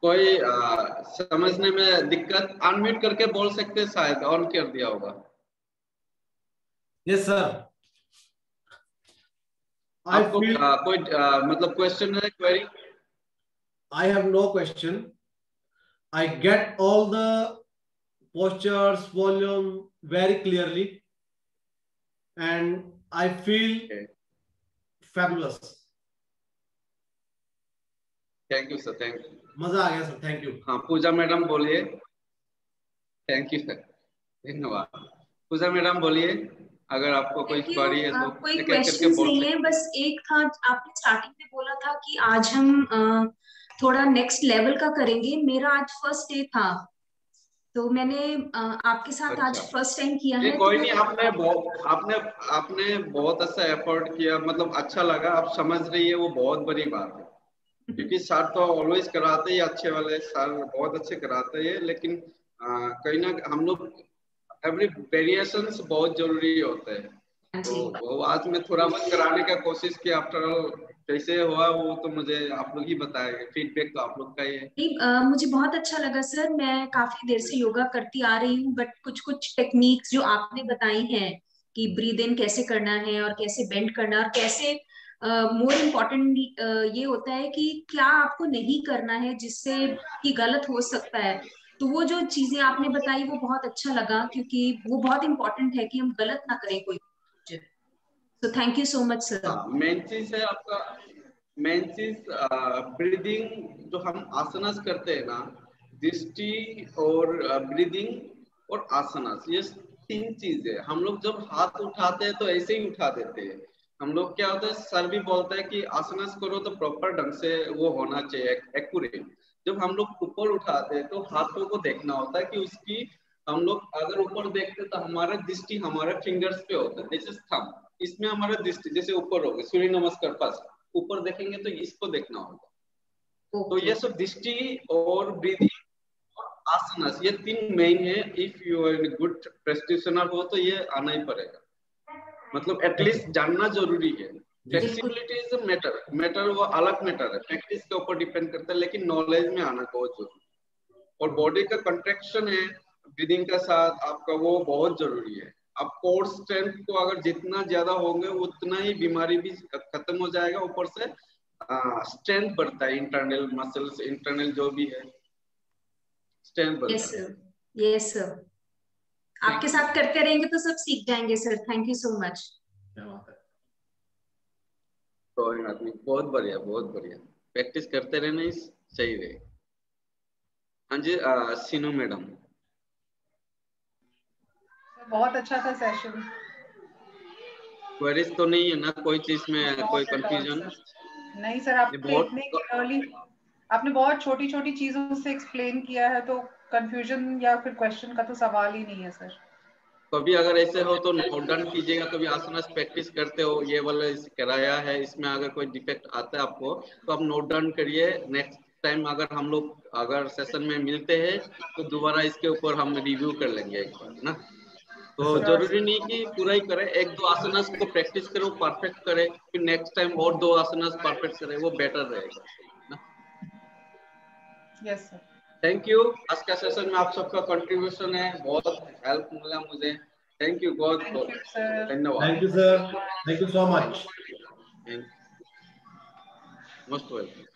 कोई समझने में दिक्कत? अनम्यूट करके बोल सकते, शायद ऑन कर दिया होगा। Yes sir. आपको कोई मतलब क्वेश्चन है, query? I have no question. I get all the postures, volume very clearly, and I feel fabulous. Thank you sir, thank you. मजा आ गया सर, थैंक यू। हाँ पूजा मैडम बोलिए। थैंक यू सर, धन्यवाद। पूजा madam बोलिए, अगर आपको कोई क्वेरी है तो। कोई क्वेश्चंस नहीं है, बस एक था, आपने स्टार्टिंग में बोला था कि आज हम थोड़ा नेक्स्ट लेवल का करेंगे। मेरा आज फर्स्ट डे था, तो मैंने आपके साथ आज फर्स्ट टाइम किया है। कोई नहीं, आपने बहुत अच्छा एफर्ट किया, मतलब अच्छा लगा। आप समझ रही है, वो बहुत बड़ी बात है। क्योंकि सर तो ऑलवेज कराते ही अच्छे वाले, सर बहुत अच्छे कराते हैं, लेकिन कहीं ना हम लोग एवरी वेरिएशंस बहुत जरूरी होते हैं। तो वो आज मैं थोड़ा बहुत कराने का कोशिश किया। आफ्टर ऑल कैसे हुआ वो तो मुझे आप लोग ही बताएंगे, फीडबैक तो आप लोग का ही है। मुझे बहुत अच्छा लगा सर। मैं काफी देर से योगा करती आ रही हूँ, बट कुछ कुछ टेक्निक्स जो आपने बताई हैं कि ब्रीद इन कैसे करना है और कैसे बेंड करना, और कैसे मोर इम्पोर्टेंट ये होता है कि क्या आपको नहीं करना है जिससे कि गलत हो सकता है। तो वो जो चीजें आपने बताई वो बहुत अच्छा लगा, क्योंकि वो बहुत इम्पोर्टेंट है कि हम गलत ना करें कोई। तो thank you so much sir. Main चीज है आपका, मेन चीज ब्रीदिंग जो हम आसनास करते हैं ना, दृष्टि और ब्रीदिंग और आसनास, ये तीन चीजें। हम लोग जब हाथ उठाते हैं तो ऐसे ही उठा देते हैं। हम लोग क्या होता है, सर भी बोलता है कि आसनास करो तो प्रॉपर ढंग से वो होना चाहिए, एक्यूरेट। जब हम लोग ऊपर उठाते हैं तो हाथों को देखना होता है कि उसकी, हम लोग अगर ऊपर देखते तो हमारा दृष्टि हमारे फिंगर्स पे होता है, जैसे थंब, इसमें हमारा दृष्टि जैसे ऊपर होगा, सूर्य नमस्कार पास ऊपर देखेंगे तो इसको देखना होगा। तो ये सब दृष्टि और ब्रीदिंग और आसनास, ये तीन मेन है। If you are good practitioner हो तो ये आना ही पड़ेगा, मतलब एटलीस्ट जानना जरूरी है। फ्लेक्सिबिलिटी इज मैटर वो अलग मैटर है, प्रैक्टिस के ऊपर डिपेंड करता है, लेकिन नॉलेज में आना बहुत जरूरी है। और बॉडी का कंट्रैक्शन है ब्रीदिंग का साथ आपका, वो बहुत जरूरी है। आप कोर स्ट्रेंथ को अगर जितना ज्यादा होंगे उतना ही बीमारी भी खत्म हो जाएगा। ऊपर से स्ट्रेंथ बढ़ता है, इंटरनल मसल्स, इंटरनल जो भी है स्ट्रेंथ बढ़ता है। Yes sir, yes sir. आपके साथ करते रहेंगे तो सब सीख जाएंगे sir. Thank you so much. कोई बात नहीं, बहुत बढ़िया, बहुत बढ़िया। प्रैक्टिस करते रहना ही सही रहेगा। हाँ जी, सीनू मैडम। बहुत अच्छा था सेशन। क्वेरीज तो नहीं है ना कोई चीज में, कोई कंफ्यूजन? नहीं सर, आपने इतने क्लियरली, आपने बहुत छोटी छोटी चीजों से एक्सप्लेन किया है, तो कंफ्यूजन या फिर क्वेश्चन का तो सवाल ही नहीं है सर। कभी अगर ऐसे हो तो नोट डाउन कीजिएगा, कभी आसनास प्रैक्टिस करते हो, ये वाला कराया है, इसमें अगर कोई डिफेक्ट आता है आपको तो आप नोट डाउन करिए। नेक्स्ट टाइम अगर हम लोग अगर सेशन में मिलते हैं तो दोबारा इसके ऊपर हम रिव्यू कर लेंगे एक बार ना। तो जरूरी नहीं कि पूरा ही करें, एक दो आसनास को प्रैक्टिस करो, परफेक्ट करे, फिर नेक्स्ट टाइम और दो आसनास परफेक्ट करे, वो बेटर रहेगा ना। Yes sir. Thank you. आज का सेशन में आप सबका कंट्रीब्यूशन है, बहुत हेल्प मिला मुझे। थैंक यू, बहुत बहुत धन्यवाद। Thank you sir, thank you so much. Most welcome.